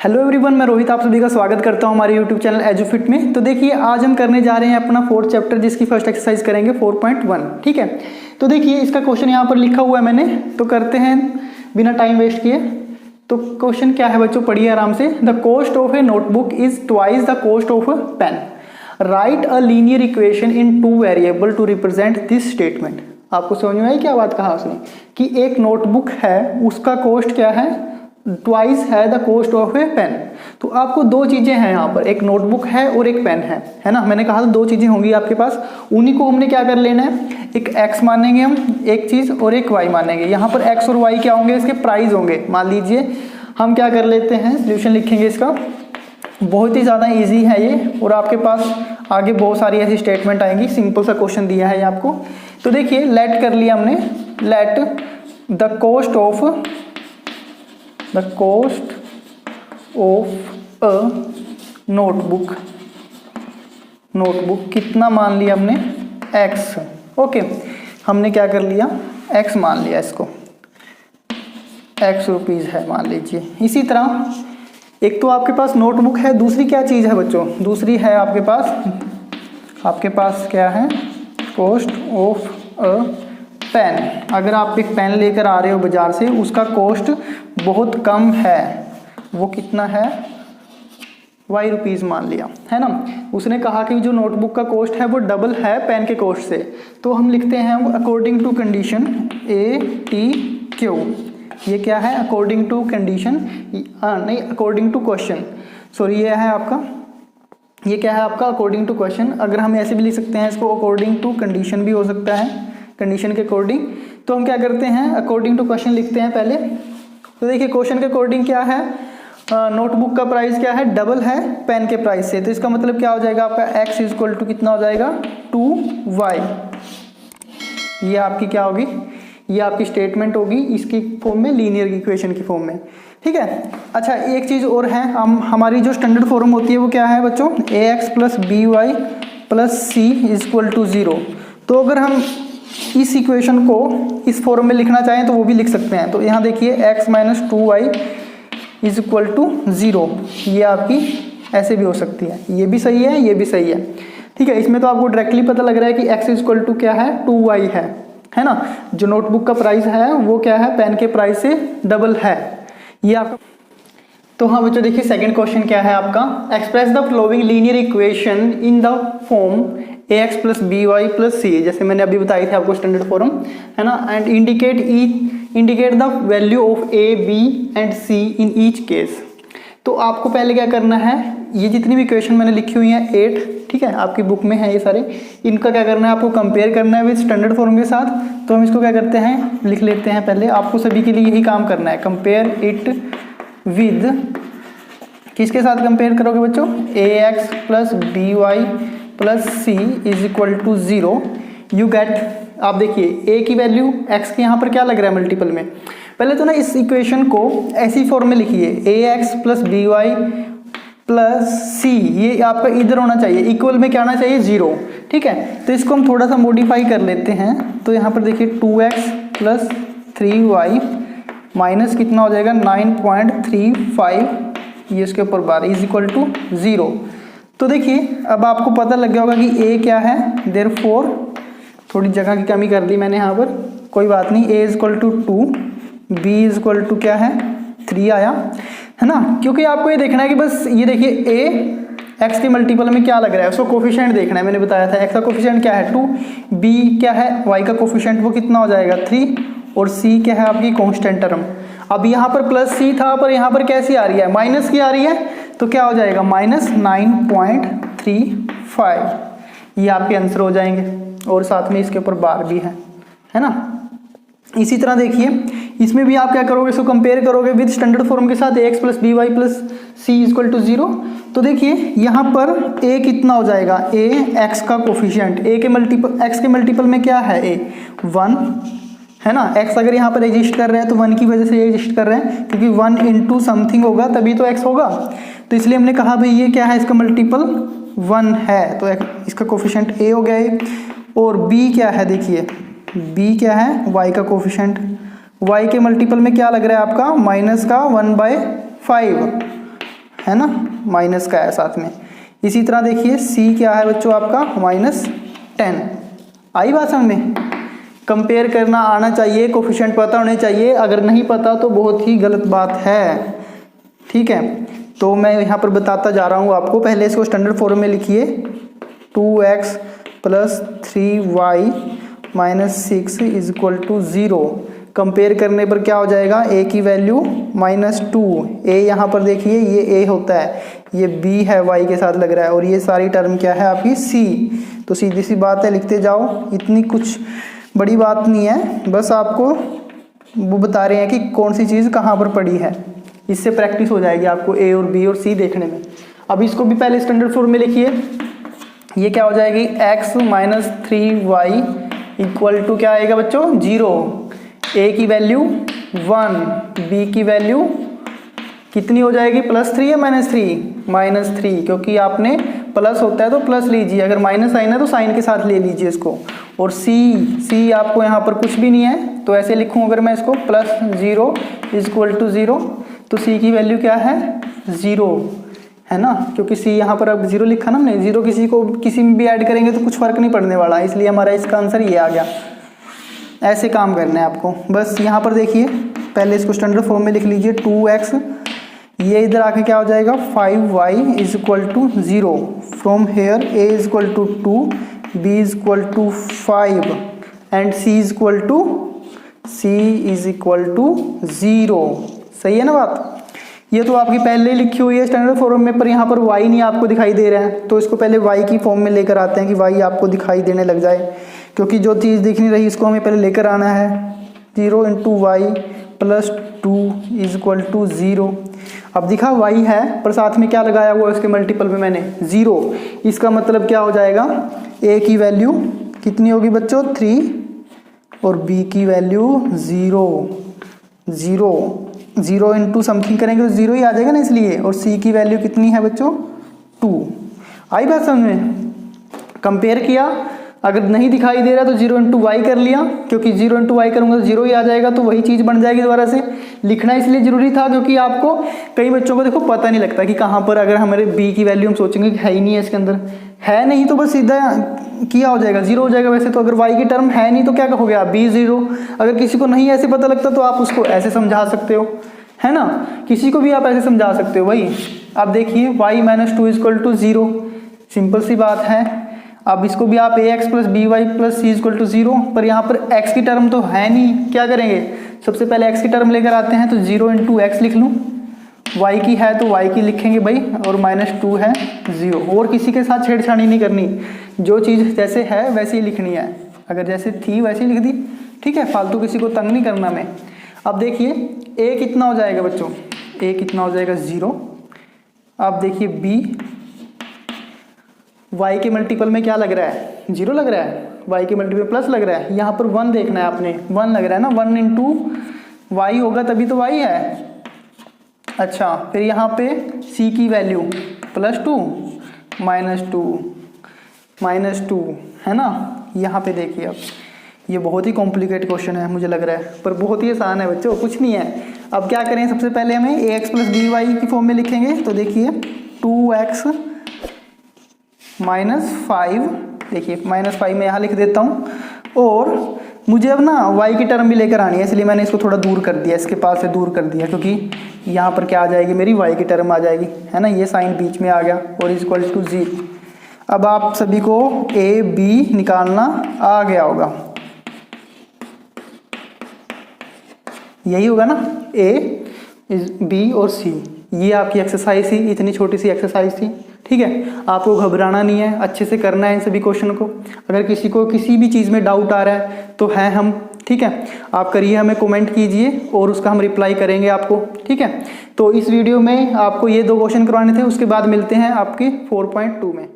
Hello everyone, मैं रोहित आप सभी का स्वागत करता हूं हमारे यूट्यूब चैनल एजुफिट में। तो देखिए आज हम करने जा रहे हैं अपना फोर्थ चैप्टर, जिसकी फर्स्ट एक्सरसाइज करेंगे 4.1। ठीक है, तो देखिए इसका क्वेश्चन यहाँ पर लिखा हुआ है मैंने, तो करते हैं बिना टाइम वेस्ट किए। तो क्वेश्चन क्या है बच्चों, पढ़िए आराम से। The cost of a notebook is twice the cost of a pen. Write a linear equation in two variable to represent this statement. आपको समझ में आई क्या बात कहा उसने, कि एक नोटबुक है उसका कॉस्ट क्या है, ट्वाइस है the cost of a pen. तो आपको दो चीजें हैं यहाँ पर, एक नोटबुक है और एक पेन है ना। मैंने कहा था दो चीजें होंगी आपके पास, उन्हीं को हमने क्या कर लेना है, एक x मानेंगे हम एक चीज और एक y मानेंगे। यहाँ पर x और y क्या होंगे, इसके प्राइस होंगे। मान लीजिए हम क्या कर लेते हैं, सोल्यूशन लिखेंगे इसका। बहुत ही ज़्यादा ईजी है ये, और आपके पास आगे बहुत सारी ऐसी स्टेटमेंट आएंगी। सिंपल सा क्वेश्चन दिया है ये आपको। तो देखिए लेट कर लिया हमने, let the cost of a notebook कितना मान लिया हमने, x। ओके, हमने क्या कर लिया, x मान लिया, इसको x रुपीज़ है मान लीजिए। इसी तरह एक तो आपके पास नोटबुक है, दूसरी क्या चीज़ है बच्चों, दूसरी है आपके पास क्या है, कॉस्ट ऑफ अ पेन। अगर आप एक पेन लेकर आ रहे हो बाजार से, उसका कॉस्ट बहुत कम है, वो कितना है, y रुपीज़ मान लिया, है ना। उसने कहा कि जो नोटबुक का कॉस्ट है वो डबल है पेन के कॉस्ट से। तो हम लिखते हैं अकॉर्डिंग टू कंडीशन ATQ। ये क्या है, अकॉर्डिंग टू कंडीशन, नहीं अकॉर्डिंग टू क्वेश्चन, सॉरी ये है आपका, ये क्या है आपका, अकॉर्डिंग टू क्वेश्चन। अगर हम ऐसे भी लिख सकते हैं इसको, अकॉर्डिंग टू कंडीशन भी हो सकता है, कंडीशन के अकॉर्डिंग। तो हम क्या करते हैं, अकॉर्डिंग टू क्वेश्चन लिखते हैं पहले। तो देखिए क्वेश्चन के अकॉर्डिंग क्या है, नोटबुक का प्राइस क्या है, डबल है पेन के प्राइस से। तो इसका मतलब क्या हो जाएगा आपका, x इक्वल टू कितना हो जाएगा, 2y। ये आपकी क्या होगी, ये आपकी स्टेटमेंट होगी इसकी फॉर्म में, लीनियर इक्वेशन की फॉर्म में। ठीक है, अच्छा एक चीज़ और है, हमारी जो स्टैंडर्ड फॉर्म होती है वो क्या है बच्चों, ax plus by plus c equal to 0। तो अगर हम इस इक्वेशन को इस फॉर्म में लिखना चाहें तो वो भी लिख सकते हैं। तो यहाँ देखिए x minus 2y is equal to 0, ये आपकी ऐसे भी हो सकती है, ये भी सही है, ये भी सही है। ठीक है, इसमें तो आपको डायरेक्टली पता लग रहा है कि x इक्वल टू क्या है, 2y है ना। जो नोटबुक का प्राइस है वो क्या है, पेन के प्राइस से डबल है, ये आपका। तो हाँ बच्चों देखिए सेकंड क्वेश्चन क्या है आपका, express the flowing linear equation in the form ax plus by plus c, जैसे मैंने अभी बताई थी आपको स्टैंडर्ड फॉर्म, है ना। And indicate the value of a b and c in each case. तो आपको पहले क्या करना है, ये जितनी भी इक्वेशन मैंने लिखी हुई हैं 8, ठीक है, आपकी बुक में है ये सारे, इनका क्या करना है, आपको कंपेयर करना है विद स्टैंडर्ड फॉर्म के साथ। तो हम इसको क्या करते हैं, लिख लेते हैं पहले। आपको सभी के लिए यही काम करना है, कंपेयर इट विद, किसके साथ कंपेयर करोगे बच्चों, ax plus by plus c is equal to 0। You get, आप देखिए a की वैल्यू x के यहाँ पर क्या लग रहा है मल्टीपल में। पहले तो ना इस इक्वेशन को ऐसी फॉर्म में लिखिए, ax plus by plus c, ये आपका इधर होना चाहिए, इक्वल में क्या आना चाहिए, 0। ठीक है, तो इसको हम थोड़ा सा मॉडिफाई कर लेते हैं। तो यहाँ पर देखिए 2x प्लस 3y माइनस कितना हो जाएगा, 9.35, ये इसके ऊपर बार इज इक्वल टू 0। तो देखिए अब आपको पता लग गया होगा कि a क्या है, देयरफॉर थोड़ी जगह की कमी कर दी मैंने यहाँ पर, कोई बात नहीं, a is equal to 2, b is equal to क्या है, 3 आया, है ना। क्योंकि आपको ये देखना है कि बस ये देखिए a x के मल्टीपल में क्या लग रहा है, उसको कोफिशिएंट देखना है। मैंने बताया था x का कोफिशिएंट क्या है 2, b क्या है y का कोफिशिएंट वो कितना हो जाएगा 3, और c क्या है आपकी कांस्टेंट टर्म। अब यहाँ पर प्लस c था, पर यहाँ पर कैसी आ रही है, माइनस की आ रही है, तो क्या हो जाएगा माइनस 9.35, ये आपके आंसर हो जाएंगे। और साथ में इसके ऊपर बार भी है ना। इसी तरह देखिए इसमें भी आप क्या करोगे, इसको कंपेयर करोगे विद स्टैंडर्ड फॉर्म के साथ, ax plus by plus c equal to 0। तो देखिए यहाँ पर a कितना हो जाएगा, a x का कोफिशिएंट, a के मल्टीपल, x के मल्टीपल में क्या है, a 1 है ना। x अगर यहाँ पर एग्जिस्ट कर रहे हैं तो 1 की वजह से ये एग्जिस्ट कर रहे हैं, क्योंकि 1 इंटू समथिंग होगा तभी तो x होगा। तो इसलिए हमने कहा भाई ये क्या है, इसका मल्टीपल 1 है, तो इसका कोफिशिएंट a हो गया है। और b क्या है, देखिए b क्या है, y का कोफिशिएंट, y के मल्टीपल में क्या लग रहा है आपका, माइनस का 1/5, है ना, माइनस का है साथ में। इसी तरह देखिए C क्या है बच्चों आपका -10। आई बात समझ में? कंपेयर करना आना चाहिए, कोफिशिएंट पता होने चाहिए, अगर नहीं पता तो बहुत ही गलत बात है, ठीक है। तो मैं यहाँ पर बताता जा रहा हूँ आपको। पहले इसको स्टैंडर्ड फॉर्म में लिखिए, 2x + 3y - 6 = 0। कंपेयर करने पर क्या हो जाएगा, a की वैल्यू -2, a यहाँ पर देखिए ये a होता है, ये b है y के साथ लग रहा है, और ये सारी टर्म क्या है आपकी c। तो सीधी सी बात है, लिखते जाओ, इतनी कुछ बड़ी बात नहीं है, बस आपको वो बता रहे हैं कि कौन सी चीज़ कहाँ पर पड़ी है। इससे प्रैक्टिस हो जाएगी आपको a और b और c देखने में। अब इसको भी पहले स्टैंडर्ड फॉर्म में लिखिए। ये क्या हो जाएगी, x - 3y = क्या आएगा बच्चों, 0। a की वैल्यू 1, b की वैल्यू कितनी हो जाएगी, +3 या -3, -3, क्योंकि आपने प्लस होता है तो प्लस लीजिए, अगर माइनस आई ना तो साइन के साथ ले लीजिए इसको। और c आपको यहाँ पर कुछ भी नहीं है, तो ऐसे लिखूँ अगर मैं इसको +0 = 0, तो c की वैल्यू क्या है, 0, है ना, क्योंकि c यहाँ पर अब 0 लिखा ना हमने। 0 किसी में भी ऐड करेंगे तो कुछ फर्क नहीं पड़ने वाला, इसलिए हमारा इसका आंसर ये आ गया। ऐसे काम करना है आपको। बस यहाँ पर देखिए, पहले इसको स्टैंडर्ड फॉर्म में लिख लीजिए, 2x, ये इधर आके क्या हो जाएगा, 5y = 0। From here a = 2, b = 5 and c = 0। सही है ना बात? ये तो आपकी पहले लिखी हुई है स्टैंडर्ड फॉर्म में, पर यहाँ पर y नहीं आपको दिखाई दे रहा है, तो इसको पहले y की फॉर्म में लेकर आते हैं कि y आपको दिखाई देने लग जाए, क्योंकि जो चीज़ दिख नहीं रही इसको हमें पहले लेकर आना है। 0 × y + 2 = 0। अब दिखा y है, पर साथ में क्या लगाया हुआ है उसके मल्टीपल में मैंने, 0। इसका मतलब क्या हो जाएगा, a की वैल्यू कितनी होगी बच्चों, 3, और b की वैल्यू 0 × समथिंग करेंगे तो 0 ही आ जाएगा ना, इसलिए। और c की वैल्यू कितनी है बच्चों, 2। आई बात समझ में? कंपेयर किया, अगर नहीं दिखाई दे रहा तो 0 × y कर लिया, क्योंकि 0 × y करूंगा तो 0 ही आ जाएगा, तो वही चीज़ बन जाएगी। दोबारा से लिखना इसलिए ज़रूरी था क्योंकि आपको, कई बच्चों को देखो पता नहीं लगता कि कहाँ पर, अगर हमारे b की वैल्यू हम सोचेंगे कि है ही नहीं है इसके अंदर, है नहीं तो बस सीधा किया हो जाएगा, 0 हो जाएगा। वैसे तो अगर y की टर्म है नहीं तो क्या कहोगे आप, b 0। अगर किसी को नहीं ऐसे पता लगता तो आप उसको ऐसे समझा सकते हो, है ना, किसी को भी आप ऐसे समझा सकते हो भाई। अब देखिए y - 2 = 0, सिंपल सी बात है। अब इसको भी आप ax + by + c = 0, पर यहाँ पर x की टर्म तो है नहीं, क्या करेंगे, सबसे पहले x की टर्म लेकर आते हैं, तो 0 × x लिख लूँ, y की है तो y की लिखेंगे भाई, और -2 है 0। और किसी के साथ छेड़छाड़ी नहीं करनी, जो चीज़ जैसे है वैसे ही लिखनी है, अगर जैसे थी वैसे ही लिख दी, ठीक है, फालतू किसी को तंग नहीं करना मैं। अब देखिए a कितना हो जाएगा बच्चों, a कितना हो जाएगा, 0। अब देखिए b, y के मल्टीपल में क्या लग रहा है, 0 लग रहा है, y के मल्टीपल प्लस लग रहा है, यहाँ पर 1 देखना है आपने, 1 लग रहा है ना, 1 × y होगा तभी तो y है। अच्छा, फिर यहाँ पे c की वैल्यू +2 -2 है ना। यहाँ पे देखिए, अब ये बहुत ही कॉम्प्लिकेट क्वेश्चन है मुझे लग रहा है, पर बहुत ही आसान है बच्चों, कुछ नहीं है। अब क्या करें, सबसे पहले हमें ax + by की फॉर्म में लिखेंगे, तो देखिए 2x -5, देखिए -5 में यहाँ लिख देता हूँ, और मुझे अब ना y की टर्म भी लेकर आनी है, इसलिए मैंने इसको थोड़ा दूर कर दिया, इसके पास से दूर कर दिया, क्योंकि यहाँ पर क्या आ जाएगी, मेरी y की टर्म आ जाएगी, है ना, ये साइन बीच में आ गया, और = 0। अब आप सभी को a b निकालना आ गया होगा, यही होगा ना, a b और c। ये आपकी एक्सरसाइज थी, इतनी छोटी सी एक्सरसाइज थी, ठीक है। आपको घबराना नहीं है, अच्छे से करना है इन सभी क्वेश्चन को। अगर किसी को किसी भी चीज़ में डाउट आ रहा है तो है हम, ठीक है, आप करिए, हमें कमेंट कीजिए और उसका हम रिप्लाई करेंगे आपको, ठीक है। तो इस वीडियो में आपको ये 2 क्वेश्चन करवाने थे, उसके बाद मिलते हैं आपके 4.2 में।